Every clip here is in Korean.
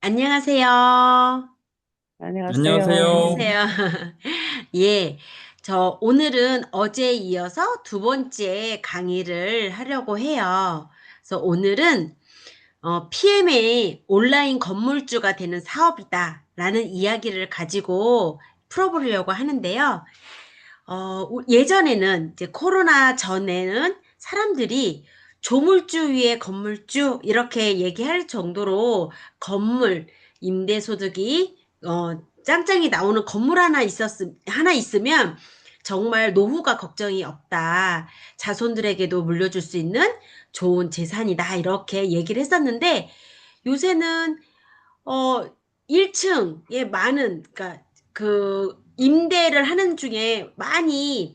안녕하세요. 안녕하세요. 안녕하세요. 안녕하세요. 예. 저 오늘은 어제에 이어서 두 번째 강의를 하려고 해요. 그래서 오늘은 PM의 온라인 건물주가 되는 사업이다라는 이야기를 가지고 풀어보려고 하는데요. 예전에는 이제 코로나 전에는 사람들이 조물주 위에 건물주 이렇게 얘기할 정도로 건물 임대소득이 짱짱이 나오는 건물 하나 있으면 정말 노후가 걱정이 없다. 자손들에게도 물려줄 수 있는 좋은 재산이다. 이렇게 얘기를 했었는데 요새는 어, 1층에 많은, 그러니까 그 임대를 하는 중에 많이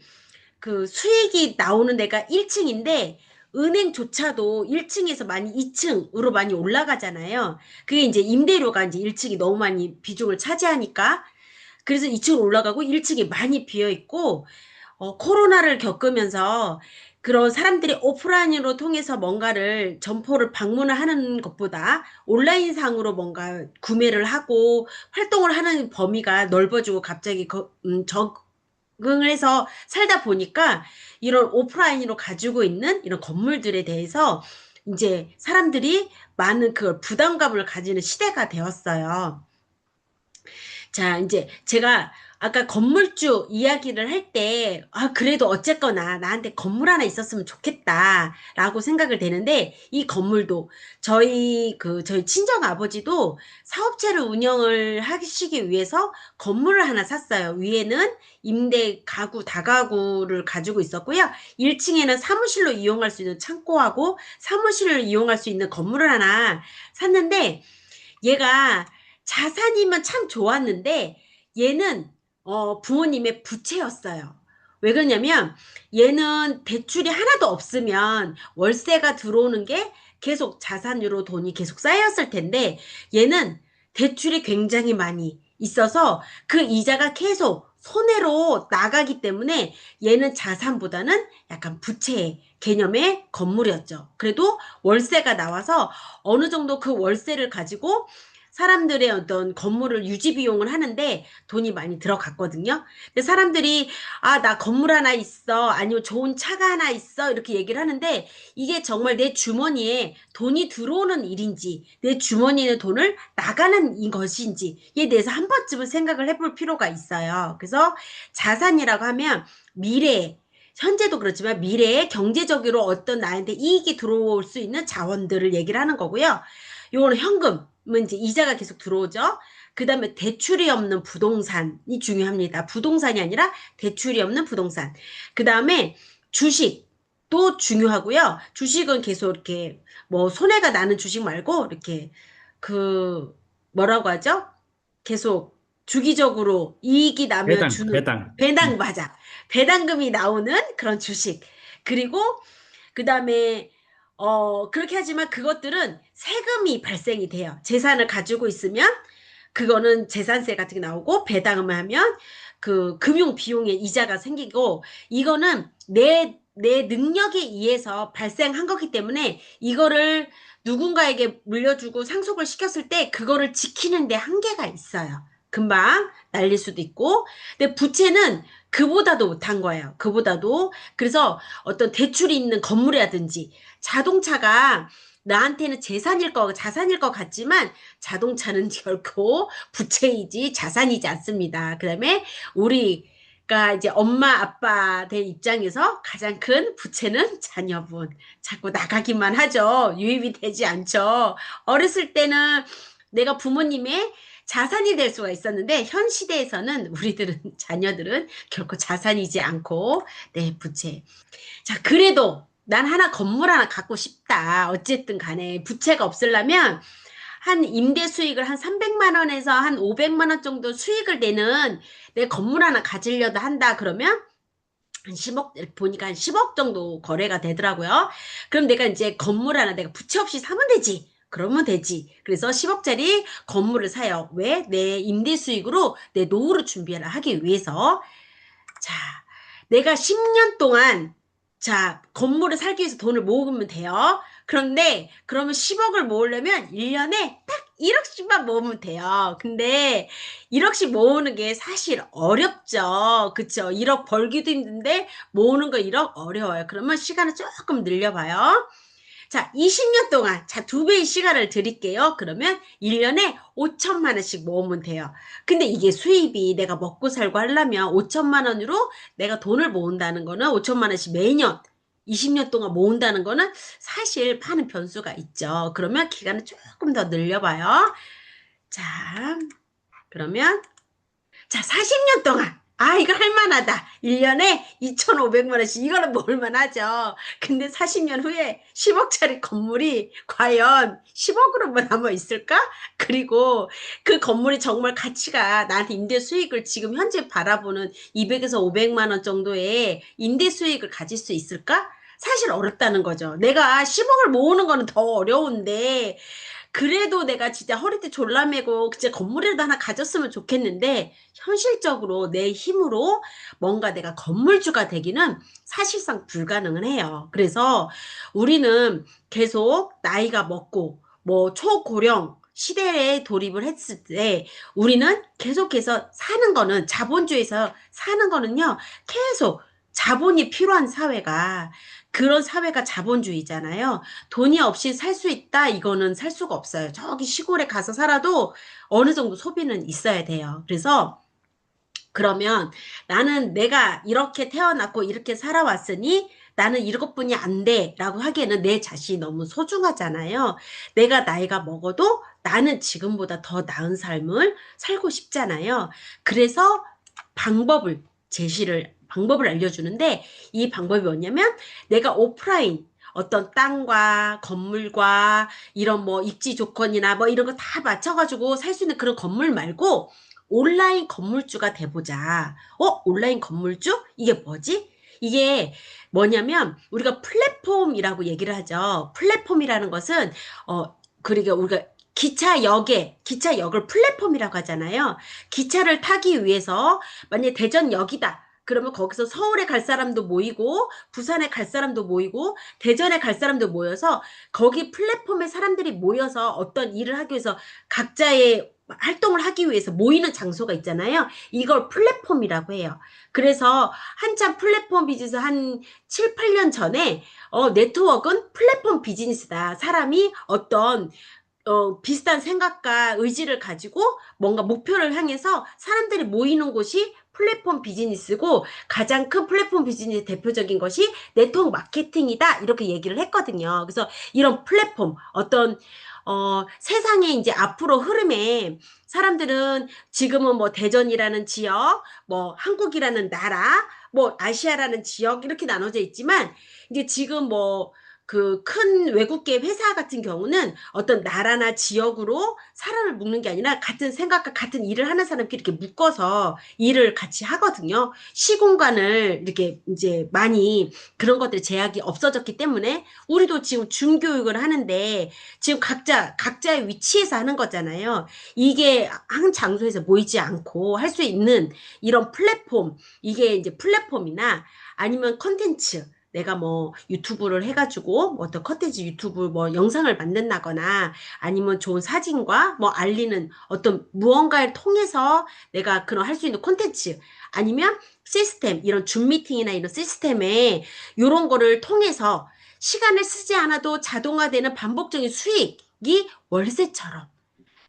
그 수익이 나오는 데가 1층인데 은행조차도 1층에서 많이 2층으로 많이 올라가잖아요. 그게 이제 임대료가 이제 1층이 너무 많이 비중을 차지하니까 그래서 2층으로 올라가고 1층이 많이 비어 있고 코로나를 겪으면서 그런 사람들이 오프라인으로 통해서 뭔가를 점포를 방문을 하는 것보다 온라인상으로 뭔가 구매를 하고 활동을 하는 범위가 넓어지고 갑자기 적응을 해서 살다 보니까 이런 오프라인으로 가지고 있는 이런 건물들에 대해서 이제 사람들이 많은 그 부담감을 가지는 시대가 되었어요. 자, 이제 제가 아까 건물주 이야기를 할 때, 그래도 어쨌거나 나한테 건물 하나 있었으면 좋겠다라고 생각을 되는데, 이 건물도 저희 친정 아버지도 사업체를 운영을 하시기 위해서 건물을 하나 샀어요. 위에는 임대 가구, 다가구를 가지고 있었고요. 1층에는 사무실로 이용할 수 있는 창고하고 사무실을 이용할 수 있는 건물을 하나 샀는데, 얘가 자산이면 참 좋았는데 얘는 부모님의 부채였어요. 왜 그러냐면 얘는 대출이 하나도 없으면 월세가 들어오는 게 계속 자산으로 돈이 계속 쌓였을 텐데 얘는 대출이 굉장히 많이 있어서 그 이자가 계속 손해로 나가기 때문에 얘는 자산보다는 약간 부채 개념의 건물이었죠. 그래도 월세가 나와서 어느 정도 그 월세를 가지고 사람들의 어떤 건물을 유지 비용을 하는데 돈이 많이 들어갔거든요. 근데 사람들이 나 건물 하나 있어. 아니면 좋은 차가 하나 있어. 이렇게 얘기를 하는데 이게 정말 내 주머니에 돈이 들어오는 일인지 내 주머니에 돈을 나가는 것인지에 대해서 한 번쯤은 생각을 해볼 필요가 있어요. 그래서 자산이라고 하면 미래 현재도 그렇지만 미래에 경제적으로 어떤 나한테 이익이 들어올 수 있는 자원들을 얘기를 하는 거고요. 요거는 현금은 이제 이자가 계속 들어오죠. 그 다음에 대출이 없는 부동산이 중요합니다. 부동산이 아니라 대출이 없는 부동산. 그 다음에 주식도 중요하고요. 주식은 계속 이렇게 뭐 손해가 나는 주식 말고 이렇게 그 뭐라고 하죠? 계속 주기적으로 이익이 나면 배당, 주는 배당. 배당 맞아. 배당금이 나오는 그런 주식. 그리고 그다음에 그렇게 하지만 그것들은 세금이 발생이 돼요. 재산을 가지고 있으면 그거는 재산세 같은 게 나오고 배당을 하면 그 금융 비용의 이자가 생기고 이거는 내 능력에 의해서 발생한 거기 때문에 이거를 누군가에게 물려주고 상속을 시켰을 때 그거를 지키는 데 한계가 있어요. 금방 날릴 수도 있고. 근데 부채는 그보다도 못한 거예요. 그보다도. 그래서 어떤 대출이 있는 건물이라든지 자동차가 나한테는 자산일 것 같지만 자동차는 결코 부채이지 자산이지 않습니다. 그다음에 우리가 이제 엄마 아빠 된 입장에서 가장 큰 부채는 자녀분. 자꾸 나가기만 하죠. 유입이 되지 않죠. 어렸을 때는 내가 부모님의 자산이 될 수가 있었는데 현 시대에서는 우리들은 자녀들은 결코 자산이지 않고 네, 부채. 자, 그래도 난 건물 하나 갖고 싶다. 어쨌든 간에 부채가 없으려면 한 임대 수익을 한 300만 원에서 한 500만 원 정도 수익을 내는 내 건물 하나 가지려다 한다. 그러면 한 10억, 보니까 한 10억 정도 거래가 되더라고요. 그럼 내가 이제 건물 하나 내가 부채 없이 사면 되지. 그러면 되지. 그래서 10억짜리 건물을 사요. 왜? 내 임대 수익으로 내 노후를 준비를 하기 위해서. 자, 내가 10년 동안 자, 건물을 살기 위해서 돈을 모으면 돼요. 그런데 그러면 10억을 모으려면 1년에 딱 1억씩만 모으면 돼요. 근데 1억씩 모으는 게 사실 어렵죠. 그쵸? 1억 벌기도 힘든데 모으는 거 1억 어려워요. 그러면 시간을 조금 늘려봐요. 자, 20년 동안, 자, 2배의 시간을 드릴게요. 그러면 1년에 5천만 원씩 모으면 돼요. 근데 이게 수입이 내가 먹고 살고 하려면 5천만 원으로 내가 돈을 모은다는 거는 5천만 원씩 매년 20년 동안 모은다는 거는 사실 많은 변수가 있죠. 그러면 기간을 조금 더 늘려봐요. 자, 그러면 자, 40년 동안. 아, 이거 할만하다. 1년에 2,500만 원씩. 이거는 모을만하죠. 근데 40년 후에 10억짜리 건물이 과연 10억으로만 남아 있을까? 그리고 그 건물이 정말 가치가 나한테 임대 수익을 지금 현재 바라보는 200에서 500만 원 정도의 임대 수익을 가질 수 있을까? 사실 어렵다는 거죠. 내가 10억을 모으는 거는 더 어려운데 그래도 내가 진짜 허리띠 졸라매고 진짜 건물이라도 하나 가졌으면 좋겠는데 현실적으로 내 힘으로 뭔가 내가 건물주가 되기는 사실상 불가능은 해요. 그래서 우리는 계속 나이가 먹고 뭐 초고령 시대에 돌입을 했을 때 우리는 계속해서 사는 거는 자본주의에서 사는 거는요 계속 자본이 필요한 사회가 그런 사회가 자본주의잖아요. 돈이 없이 살 수 있다? 이거는 살 수가 없어요. 저기 시골에 가서 살아도 어느 정도 소비는 있어야 돼요. 그래서 그러면 나는 내가 이렇게 태어났고 이렇게 살아왔으니 나는 이것뿐이 안 돼. 라고 하기에는 내 자신이 너무 소중하잖아요. 내가 나이가 먹어도 나는 지금보다 더 나은 삶을 살고 싶잖아요. 그래서 방법을 알려주는데 이 방법이 뭐냐면 내가 오프라인 어떤 땅과 건물과 이런 뭐 입지 조건이나 뭐 이런 거 다 맞춰가지고 살 수 있는 그런 건물 말고 온라인 건물주가 돼보자. 온라인 건물주? 이게 뭐지? 이게 뭐냐면 우리가 플랫폼이라고 얘기를 하죠. 플랫폼이라는 것은 그러니까 우리가 기차역을 플랫폼이라고 하잖아요. 기차를 타기 위해서 만약에 대전역이다. 그러면 거기서 서울에 갈 사람도 모이고 부산에 갈 사람도 모이고 대전에 갈 사람도 모여서 거기 플랫폼에 사람들이 모여서 어떤 일을 하기 위해서 각자의 활동을 하기 위해서 모이는 장소가 있잖아요. 이걸 플랫폼이라고 해요. 그래서 한참 플랫폼 비즈니스 한 7, 8년 전에 네트워크는 플랫폼 비즈니스다. 사람이 어떤 비슷한 생각과 의지를 가지고 뭔가 목표를 향해서 사람들이 모이는 곳이 플랫폼 비즈니스고 가장 큰 플랫폼 비즈니스 대표적인 것이 네트워크 마케팅이다. 이렇게 얘기를 했거든요. 그래서 이런 플랫폼, 세상에 이제 앞으로 흐름에 사람들은 지금은 뭐 대전이라는 지역, 뭐 한국이라는 나라, 뭐 아시아라는 지역 이렇게 나눠져 있지만 이제 지금 뭐 그 큰 외국계 회사 같은 경우는 어떤 나라나 지역으로 사람을 묶는 게 아니라 같은 생각과 같은 일을 하는 사람끼리 이렇게 묶어서 일을 같이 하거든요. 시공간을 이렇게 이제 많이 그런 것들이 제약이 없어졌기 때문에 우리도 지금 중교육을 하는데 지금 각자의 위치에서 하는 거잖아요. 이게 한 장소에서 모이지 않고 할 수 있는 이런 플랫폼, 이게 이제 플랫폼이나 아니면 컨텐츠, 내가 뭐 유튜브를 해가지고 뭐 어떤 컨텐츠 유튜브 뭐 영상을 만든다거나 아니면 좋은 사진과 뭐 알리는 어떤 무언가를 통해서 내가 그런 할 수 있는 콘텐츠 아니면 시스템 이런 줌 미팅이나 이런 시스템에 이런 거를 통해서 시간을 쓰지 않아도 자동화되는 반복적인 수익이 월세처럼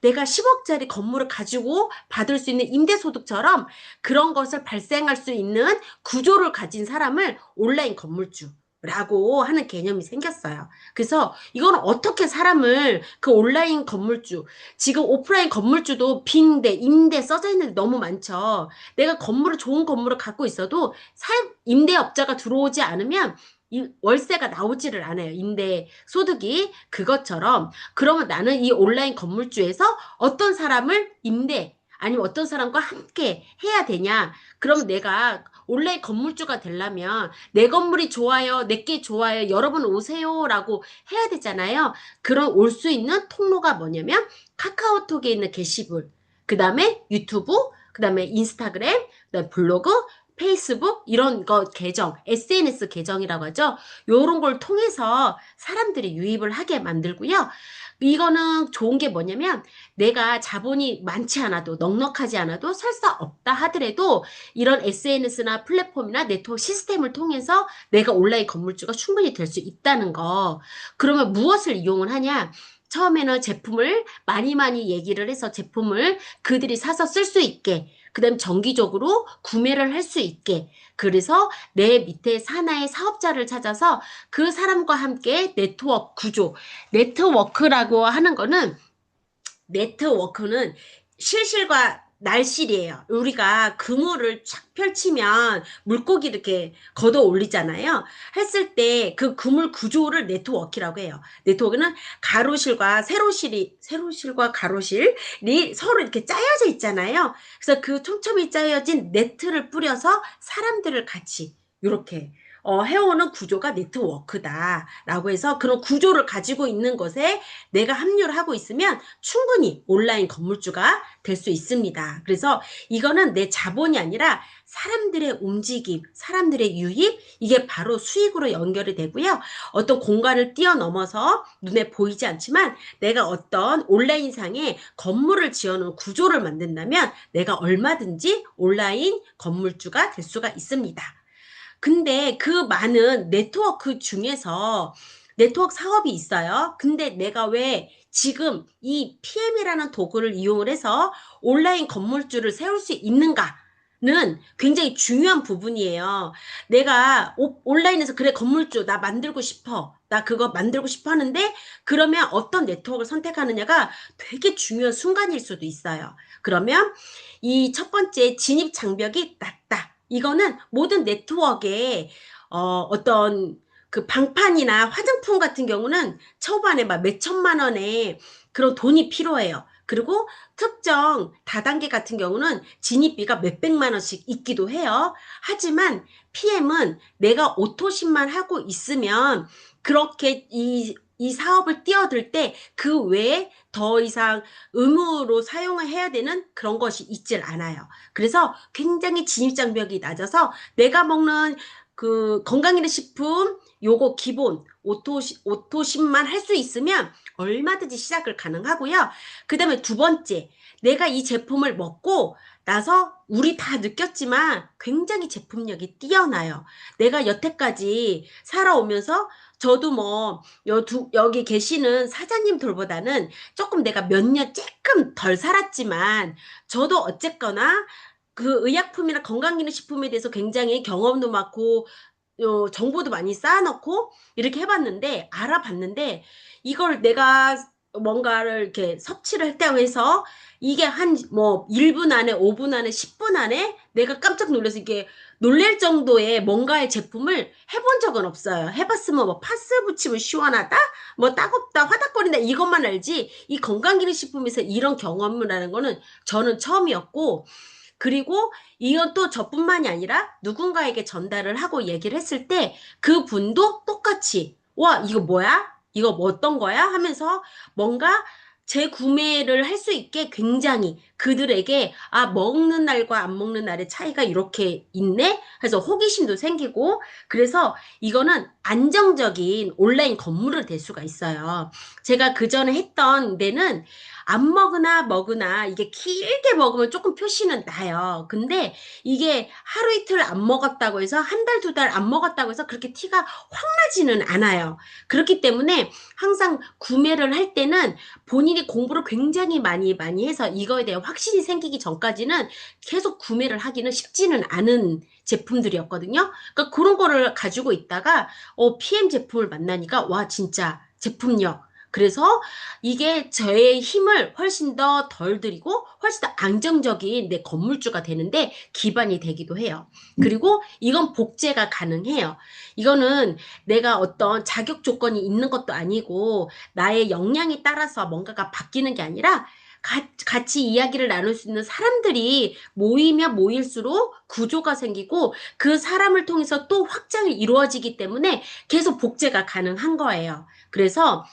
내가 10억짜리 건물을 가지고 받을 수 있는 임대소득처럼 그런 것을 발생할 수 있는 구조를 가진 사람을 온라인 건물주라고 하는 개념이 생겼어요. 그래서 이거는 어떻게 사람을 그 온라인 건물주, 지금 오프라인 건물주도 빈대, 임대 써져 있는 데 너무 많죠. 내가 좋은 건물을 갖고 있어도 임대업자가 들어오지 않으면 이 월세가 나오지를 않아요. 임대 소득이 그것처럼 그러면 나는 이 온라인 건물주에서 어떤 사람을 아니면 어떤 사람과 함께 해야 되냐? 그럼 내가 온라인 건물주가 되려면 내 건물이 좋아요, 내게 좋아요, 여러분 오세요라고 해야 되잖아요. 그런 올 수 있는 통로가 뭐냐면 카카오톡에 있는 게시물, 그 다음에 유튜브, 그 다음에 인스타그램, 그 다음에 블로그, 페이스북 이런 거 계정, SNS 계정이라고 하죠. 요런 걸 통해서 사람들이 유입을 하게 만들고요. 이거는 좋은 게 뭐냐면 내가 자본이 많지 않아도 넉넉하지 않아도 설사 없다 하더라도 이런 SNS나 플랫폼이나 네트워크 시스템을 통해서 내가 온라인 건물주가 충분히 될 수 있다는 거. 그러면 무엇을 이용을 하냐? 처음에는 제품을 많이 얘기를 해서 제품을 그들이 사서 쓸 수 있게, 그다음 정기적으로 구매를 할 수 있게. 그래서 내 밑에 산하의 사업자를 찾아서 그 사람과 함께 네트워크 구조, 네트워크라고 하는 거는 네트워크는 실실과 날실이에요. 우리가 그물을 쫙 펼치면 물고기 이렇게 걷어 올리잖아요. 했을 때 그 그물 구조를 네트워크라고 해요. 네트워크는 가로실과 세로실과 가로실이 서로 이렇게 짜여져 있잖아요. 그래서 그 촘촘히 짜여진 네트를 뿌려서 사람들을 같이 이렇게 해오는 구조가 네트워크다라고 해서 그런 구조를 가지고 있는 것에 내가 합류를 하고 있으면 충분히 온라인 건물주가 될 수 있습니다. 그래서 이거는 내 자본이 아니라 사람들의 움직임, 사람들의 유입, 이게 바로 수익으로 연결이 되고요. 어떤 공간을 뛰어넘어서 눈에 보이지 않지만 내가 어떤 온라인상에 건물을 지어놓은 구조를 만든다면 내가 얼마든지 온라인 건물주가 될 수가 있습니다. 근데 그 많은 네트워크 중에서 네트워크 사업이 있어요. 근데 내가 왜 지금 이 PM이라는 도구를 이용을 해서 온라인 건물주를 세울 수 있는가는 굉장히 중요한 부분이에요. 내가 온라인에서 그래 건물주 나 만들고 싶어. 나 그거 만들고 싶어 하는데 그러면 어떤 네트워크를 선택하느냐가 되게 중요한 순간일 수도 있어요. 그러면 이 첫 번째 진입 장벽이 낮다. 이거는 모든 네트워크에 어떤 그 방판이나 화장품 같은 경우는 초반에 막 몇천만 원의 그런 돈이 필요해요. 그리고 특정 다단계 같은 경우는 진입비가 몇백만 원씩 있기도 해요. 하지만 PM은 내가 오토십만 하고 있으면 그렇게 이 사업을 뛰어들 때 그 외에 더 이상 의무로 사용을 해야 되는 그런 것이 있질 않아요. 그래서 굉장히 진입장벽이 낮아서 내가 먹는 그 건강기능식품 요거 기본 오토십만 할 수 있으면 얼마든지 시작을 가능하고요. 그 다음에 두 번째, 내가 이 제품을 먹고 나서 우리 다 느꼈지만 굉장히 제품력이 뛰어나요. 내가 여태까지 살아오면서 저도 뭐 여기 계시는 사장님 돌보다는 조금 내가 몇 년 조금 덜 살았지만 저도 어쨌거나 그 의약품이나 건강기능식품에 대해서 굉장히 경험도 많고 정보도 많이 쌓아놓고 이렇게 해봤는데 알아봤는데 이걸 내가 뭔가를 이렇게 섭취를 했다고 해서 이게 한 뭐 1분 안에 5분 안에 10분 안에 내가 깜짝 놀라서 이게 놀랄 정도의 뭔가의 제품을 해본 적은 없어요. 해봤으면 뭐 파스 붙이면 시원하다? 뭐 따갑다, 화닥거린다 이것만 알지 이 건강기능식품에서 이런 경험을 하는 거는 저는 처음이었고 그리고 이건 또 저뿐만이 아니라 누군가에게 전달을 하고 얘기를 했을 때 그분도 똑같이 와 이거 뭐야? 이거 뭐 어떤 거야? 하면서 뭔가 재구매를 할 수 있게 굉장히 그들에게 아 먹는 날과 안 먹는 날의 차이가 이렇게 있네? 해서 호기심도 생기고 그래서 이거는 안정적인 온라인 건물을 될 수가 있어요. 제가 그 전에 했던 데는 안 먹으나 이게 길게 먹으면 조금 표시는 나요. 근데 이게 하루 이틀 안 먹었다고 해서 한 달, 두 달 안 먹었다고 해서 그렇게 티가 확 나지는 않아요. 그렇기 때문에 항상 구매를 할 때는 본인이 공부를 굉장히 많이 해서 이거에 대한 확신이 생기기 전까지는 계속 구매를 하기는 쉽지는 않은 제품들이었거든요. 그러니까 그런 거를 가지고 있다가 PM 제품을 만나니까 와 진짜 제품력 그래서 이게 저의 힘을 훨씬 더 덜 들이고 훨씬 더 안정적인 내 건물주가 되는데 기반이 되기도 해요. 그리고 이건 복제가 가능해요. 이거는 내가 어떤 자격 조건이 있는 것도 아니고 나의 역량에 따라서 뭔가가 바뀌는 게 아니라 같이 이야기를 나눌 수 있는 사람들이 모이면 모일수록 구조가 생기고 그 사람을 통해서 또 확장이 이루어지기 때문에 계속 복제가 가능한 거예요. 그래서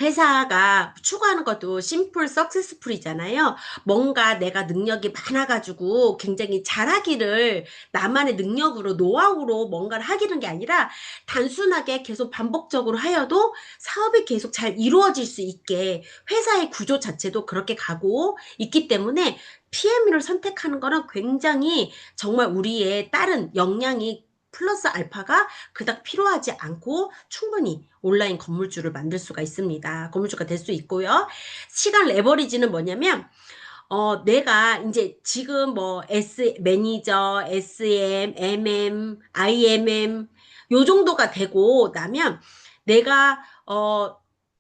회사가 추구하는 것도 심플 석세스풀이잖아요. 뭔가 내가 능력이 많아가지고 굉장히 잘하기를 나만의 능력으로 노하우로 뭔가를 하기는 게 아니라 단순하게 계속 반복적으로 하여도 사업이 계속 잘 이루어질 수 있게 회사의 구조 자체도 그렇게 가고 있기 때문에 PM을 선택하는 거는 굉장히 정말 우리의 다른 역량이 플러스 알파가 그닥 필요하지 않고 충분히 온라인 건물주를 만들 수가 있습니다. 건물주가 될 수 있고요. 시간 레버리지는 뭐냐면 내가 이제 지금 뭐 매니저, SM, MM, IMM 요 정도가 되고 나면 내가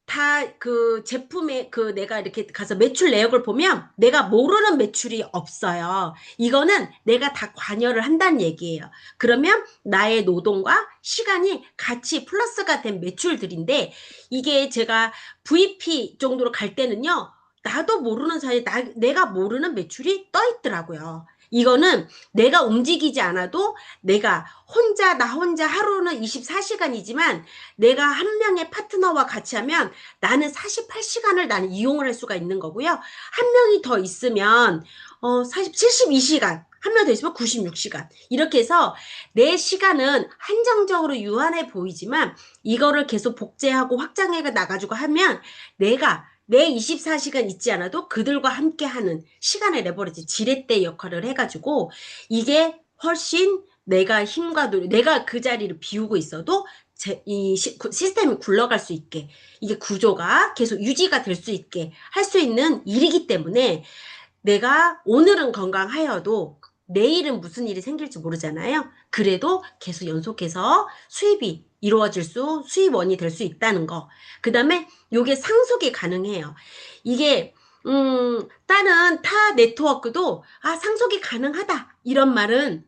다 그 제품의 그 내가 이렇게 가서 매출 내역을 보면 내가 모르는 매출이 없어요. 이거는 내가 다 관여를 한다는 얘기예요. 그러면 나의 노동과 시간이 같이 플러스가 된 매출들인데 이게 제가 VP 정도로 갈 때는요. 나도 모르는 사이에 내가 모르는 매출이 떠 있더라고요. 이거는 내가 움직이지 않아도 내가 나 혼자 하루는 24시간이지만 내가 한 명의 파트너와 같이 하면 나는 48시간을 나는 이용을 할 수가 있는 거고요. 한 명이 더 있으면 72시간, 한 명 더 있으면 96시간. 이렇게 해서 내 시간은 한정적으로 유한해 보이지만 이거를 계속 복제하고 확장해 나가지고 하면 내 24시간 있지 않아도 그들과 함께 하는 시간의 레버리지 지렛대 역할을 해가지고 이게 훨씬 내가 힘과 내가 그 자리를 비우고 있어도 시스템이 굴러갈 수 있게 이게 구조가 계속 유지가 될 수 있게 할 수 있는 일이기 때문에 내가 오늘은 건강하여도 내일은 무슨 일이 생길지 모르잖아요. 그래도 계속 연속해서 수입이 이루어질 수입원이 될 수 있다는 거. 그 다음에 요게 상속이 가능해요. 이게, 다른 타 네트워크도, 상속이 가능하다. 이런 말은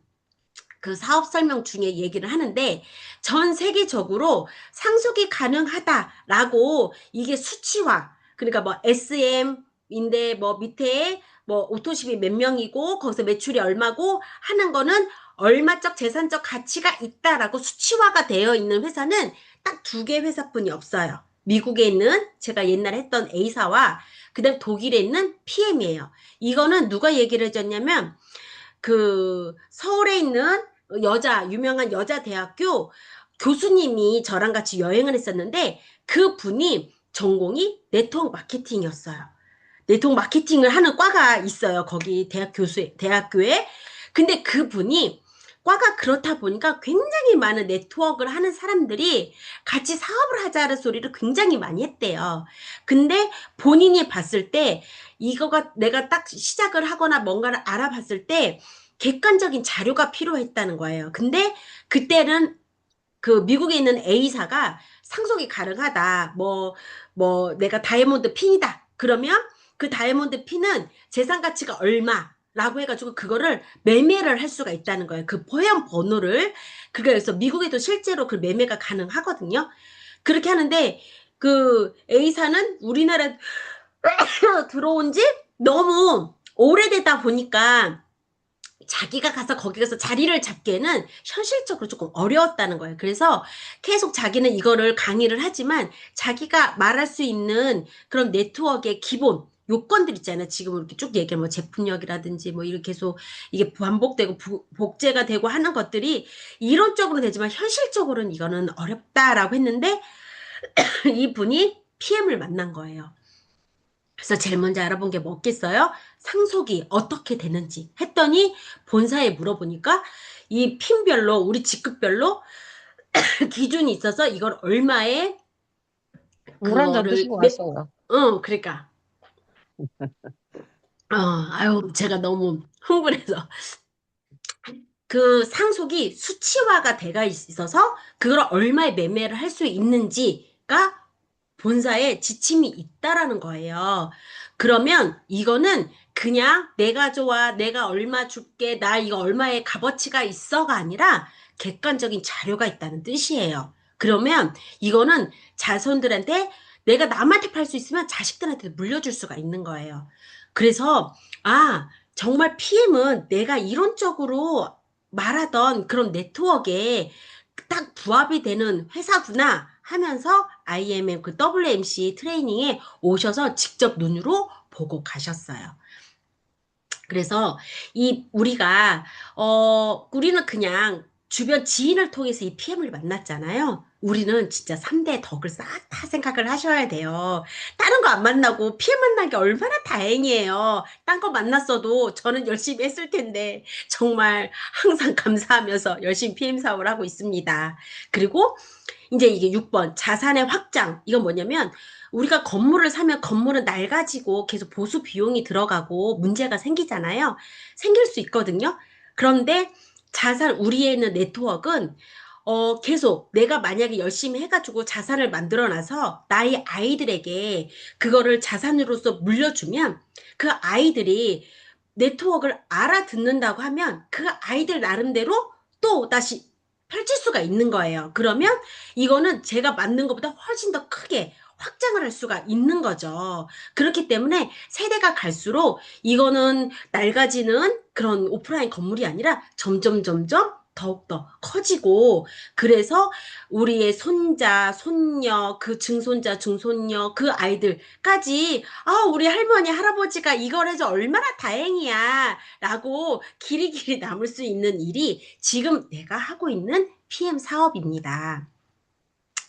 그 사업 설명 중에 얘기를 하는데 전 세계적으로 상속이 가능하다라고 이게 수치화 그러니까 뭐 SM인데 뭐 밑에 뭐 오토십이 몇 명이고 거기서 매출이 얼마고 하는 거는 얼마적 재산적 가치가 있다라고 수치화가 되어 있는 회사는 딱 두 개 회사뿐이 없어요. 미국에 있는 제가 옛날에 했던 A사와 그다음 독일에 있는 PM이에요. 이거는 누가 얘기를 해줬냐면 그 서울에 있는 유명한 여자 대학교 교수님이 저랑 같이 여행을 했었는데 그 분이 전공이 네트워크 마케팅이었어요. 네트워크 마케팅을 하는 과가 있어요. 거기 대학교에. 근데 그 분이 과가 그렇다 보니까 굉장히 많은 네트워크를 하는 사람들이 같이 사업을 하자는 소리를 굉장히 많이 했대요. 근데 본인이 봤을 때 이거가 내가 딱 시작을 하거나 뭔가를 알아봤을 때 객관적인 자료가 필요했다는 거예요. 근데 그때는 그 미국에 있는 A사가 상속이 가능하다. 내가 다이아몬드 핀이다. 그러면 그 다이아몬드 핀은 재산 가치가 얼마라고 해가지고 그거를 매매를 할 수가 있다는 거예요. 그 포함 번호를. 그래서 미국에도 실제로 그 매매가 가능하거든요. 그렇게 하는데 그 A사는 우리나라 들어온 지 너무 오래되다 보니까 자기가 가서 거기 가서 자리를 잡기에는 현실적으로 조금 어려웠다는 거예요. 그래서 계속 자기는 이거를 강의를 하지만 자기가 말할 수 있는 그런 네트워크의 기본 요건들 있잖아요. 지금 이렇게 쭉 얘기하면 뭐 제품력이라든지 뭐 이렇게 계속 이게 반복되고 복제가 되고 하는 것들이 이론적으로는 되지만 현실적으로는 이거는 어렵다라고 했는데 이분이 PM을 만난 거예요. 그래서 제일 먼저 알아본 게 뭐겠어요? 상속이 어떻게 되는지 했더니 본사에 물어보니까 이 핀별로 우리 직급별로 기준이 있어서 이걸 얼마에 물 한 잔 그거를 드시고 왔어요. 그러니까 아유 제가 너무 흥분해서 그 상속이 수치화가 돼가 있어서 그걸 얼마에 매매를 할 수 있는지가 본사에 지침이 있다라는 거예요. 그러면 이거는 그냥 내가 좋아, 내가 얼마 줄게, 나 이거 얼마의 값어치가 있어가 아니라 객관적인 자료가 있다는 뜻이에요. 그러면 이거는 자손들한테 내가 남한테 팔 수 있으면 자식들한테 물려줄 수가 있는 거예요. 그래서 정말 PM은 내가 이론적으로 말하던 그런 네트워크에 딱 부합이 되는 회사구나 하면서 IMM 그 WMC 트레이닝에 오셔서 직접 눈으로 보고 가셨어요. 그래서 우리는 그냥 주변 지인을 통해서 이 PM을 만났잖아요. 우리는 진짜 3대 덕을 싹 다 생각을 하셔야 돼요. 다른 거 안 만나고 PM 만난 게 얼마나 다행이에요. 딴 거 만났어도 저는 열심히 했을 텐데 정말 항상 감사하면서 열심히 PM 사업을 하고 있습니다. 그리고 이제 이게 6번 자산의 확장. 이건 뭐냐면 우리가 건물을 사면 건물은 낡아지고 계속 보수 비용이 들어가고 문제가 생기잖아요. 생길 수 있거든요. 그런데 우리의 네트워크는 계속 내가 만약에 열심히 해가지고 자산을 만들어놔서 나의 아이들에게 그거를 자산으로서 물려주면 그 아이들이 네트워크를 알아듣는다고 하면 그 아이들 나름대로 또 다시 펼칠 수가 있는 거예요. 그러면 이거는 제가 만든 것보다 훨씬 더 크게 확장을 할 수가 있는 거죠. 그렇기 때문에 세대가 갈수록 이거는 낡아지는 그런 오프라인 건물이 아니라 점점 더욱더 커지고 그래서 우리의 손자, 손녀, 그 증손자, 증손녀, 그 아이들까지 우리 할머니, 할아버지가 이걸 해서 얼마나 다행이야 라고 길이길이 남을 수 있는 일이 지금 내가 하고 있는 PM 사업입니다.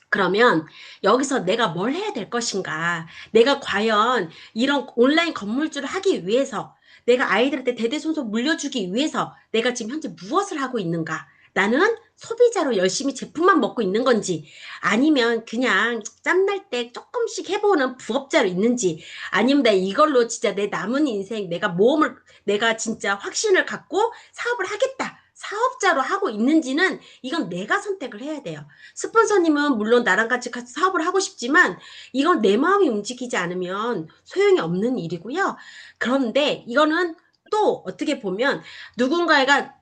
그러면 여기서 내가 뭘 해야 될 것인가? 내가 과연 이런 온라인 건물주를 하기 위해서 내가 아이들한테 대대손손 물려주기 위해서 내가 지금 현재 무엇을 하고 있는가? 나는 소비자로 열심히 제품만 먹고 있는 건지 아니면 그냥 짬날 때 조금씩 해보는 부업자로 있는지 아니면 나 이걸로 진짜 내 남은 인생 내가 진짜 확신을 갖고 사업을 하겠다. 사업자로 하고 있는지는 이건 내가 선택을 해야 돼요. 스폰서님은 물론 나랑 같이 사업을 하고 싶지만 이건 내 마음이 움직이지 않으면 소용이 없는 일이고요. 그런데 이거는 또 어떻게 보면 누군가가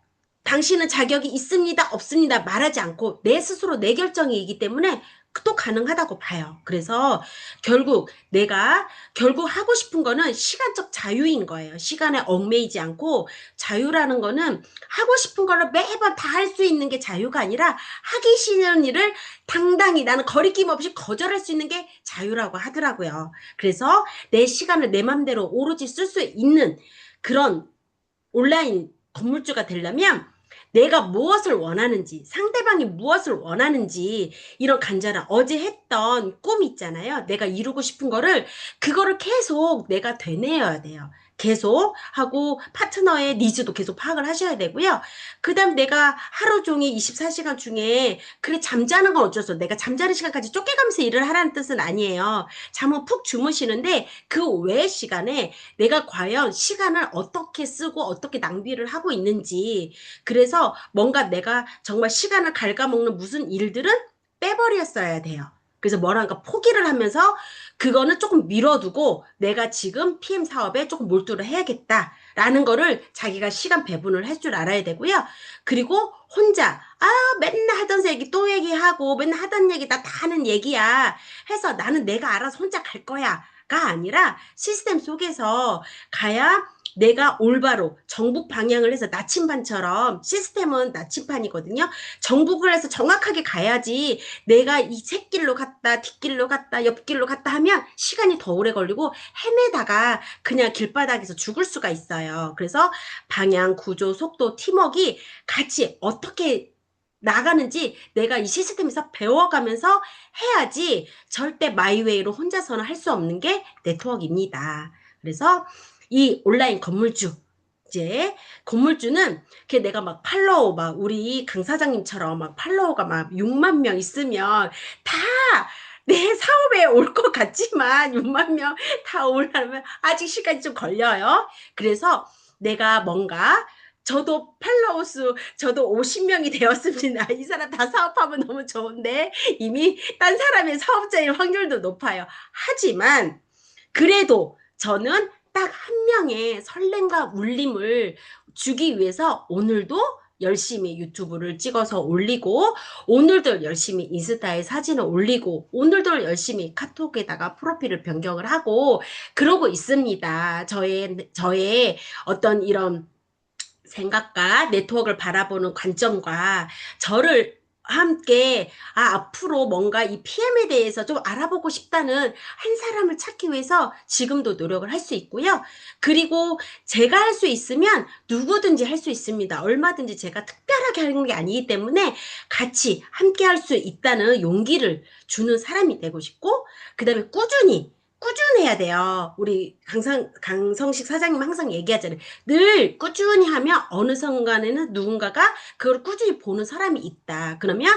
당신은 자격이 있습니다, 없습니다 말하지 않고 내 스스로 내 결정이기 때문에 또 가능하다고 봐요. 그래서 결국 하고 싶은 거는 시간적 자유인 거예요. 시간에 얽매이지 않고 자유라는 거는 하고 싶은 거를 매번 다 할 수 있는 게 자유가 아니라 하기 싫은 일을 당당히 나는 거리낌 없이 거절할 수 있는 게 자유라고 하더라고요. 그래서 내 시간을 내 맘대로 오로지 쓸 수 있는 그런 온라인 건물주가 되려면 내가 무엇을 원하는지, 상대방이 무엇을 원하는지, 이런 간절한 어제 했던 꿈 있잖아요. 내가 이루고 싶은 그거를 계속 내가 되뇌어야 돼요. 계속 하고 파트너의 니즈도 계속 파악을 하셔야 되고요. 그 다음 내가 하루 종일 24시간 중에 그래 잠자는 건 어쩔 수 없어. 내가 잠자는 시간까지 쫓겨가면서 일을 하라는 뜻은 아니에요. 잠은 푹 주무시는데 그 외의 시간에 내가 과연 시간을 어떻게 쓰고 어떻게 낭비를 하고 있는지 그래서 뭔가 내가 정말 시간을 갉아먹는 무슨 일들은 빼버렸어야 돼요. 그래서 뭐랄까 포기를 하면서 그거는 조금 밀어두고 내가 지금 PM 사업에 조금 몰두를 해야겠다라는 거를 자기가 시간 배분을 할 줄 알아야 되고요. 그리고 혼자 맨날 하던 얘기 또 얘기하고 맨날 하던 얘기 다 하는 얘기야 해서 나는 내가 알아서 혼자 갈 거야가 아니라 시스템 속에서 가야 내가 올바로 정북 방향을 해서 나침반처럼 시스템은 나침반이거든요. 정북을 해서 정확하게 가야지 내가 이 샛길로 갔다 뒷길로 갔다 옆길로 갔다 하면 시간이 더 오래 걸리고 헤매다가 그냥 길바닥에서 죽을 수가 있어요. 그래서 방향, 구조, 속도, 팀워크가 같이 어떻게 나가는지 내가 이 시스템에서 배워가면서 해야지 절대 마이웨이로 혼자서는 할 수 없는 게 네트워크입니다. 그래서 이 온라인 건물주 이제 건물주는 내가 막 팔로워 막 우리 강 사장님처럼 막 팔로워가 막 6만 명 있으면 다 내 사업에 올 것 같지만 6만 명 다 오려면 아직 시간이 좀 걸려요. 그래서 내가 뭔가 저도 50명이 되었습니다. 이 사람 다 사업하면 너무 좋은데 이미 딴 사람의 사업자일 확률도 높아요. 하지만 그래도 저는 딱 한 명의 설렘과 울림을 주기 위해서 오늘도 열심히 유튜브를 찍어서 올리고 오늘도 열심히 인스타에 사진을 올리고 오늘도 열심히 카톡에다가 프로필을 변경을 하고 그러고 있습니다. 저의 어떤 이런 생각과 네트워크를 바라보는 관점과 저를 함께 앞으로 뭔가 이 PM에 대해서 좀 알아보고 싶다는 한 사람을 찾기 위해서 지금도 노력을 할 수 있고요. 그리고 제가 할 수 있으면 누구든지 할 수 있습니다. 얼마든지 제가 특별하게 하는 게 아니기 때문에 같이 함께 할 수 있다는 용기를 주는 사람이 되고 싶고, 그 다음에 꾸준해야 돼요. 우리 강성식 사장님 항상 얘기하잖아요. 늘 꾸준히 하면 어느 순간에는 누군가가 그걸 꾸준히 보는 사람이 있다. 그러면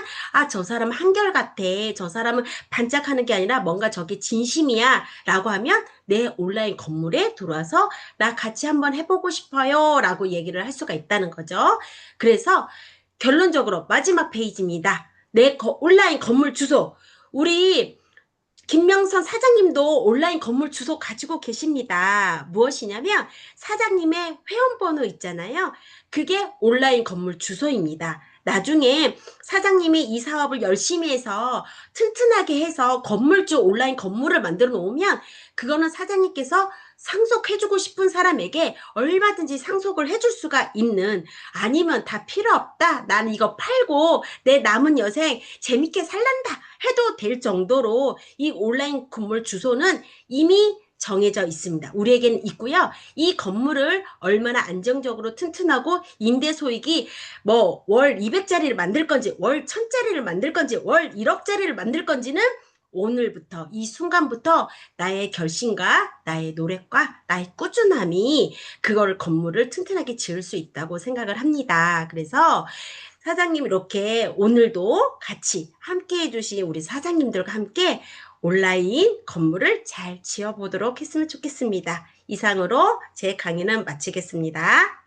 저 사람 한결같아. 저 사람은 반짝하는 게 아니라 뭔가 저게 진심이야. 라고 하면 내 온라인 건물에 들어와서 나 같이 한번 해보고 싶어요. 라고 얘기를 할 수가 있다는 거죠. 그래서 결론적으로 마지막 페이지입니다. 내 온라인 건물 주소. 우리 김명선 사장님도 온라인 건물 주소 가지고 계십니다. 무엇이냐면 사장님의 회원번호 있잖아요. 그게 온라인 건물 주소입니다. 나중에 사장님이 이 사업을 열심히 해서 튼튼하게 해서 건물주 온라인 건물을 만들어 놓으면 그거는 사장님께서 상속해주고 싶은 사람에게 얼마든지 상속을 해줄 수가 있는, 아니면 다 필요 없다. 나는 이거 팔고 내 남은 여생 재밌게 살란다. 해도 될 정도로 이 온라인 건물 주소는 이미 정해져 있습니다. 우리에게는 있고요. 이 건물을 얼마나 안정적으로 튼튼하고 임대 소익이 뭐 월 200짜리를 만들 건지 월 1000짜리를 만들 건지 월 1억짜리를 만들 건지는 오늘부터 이 순간부터 나의 결심과 나의 노력과 나의 꾸준함이 그거를 건물을 튼튼하게 지을 수 있다고 생각을 합니다. 그래서 사장님 이렇게 오늘도 같이 함께 해주신 우리 사장님들과 함께 온라인 건물을 잘 지어보도록 했으면 좋겠습니다. 이상으로 제 강의는 마치겠습니다.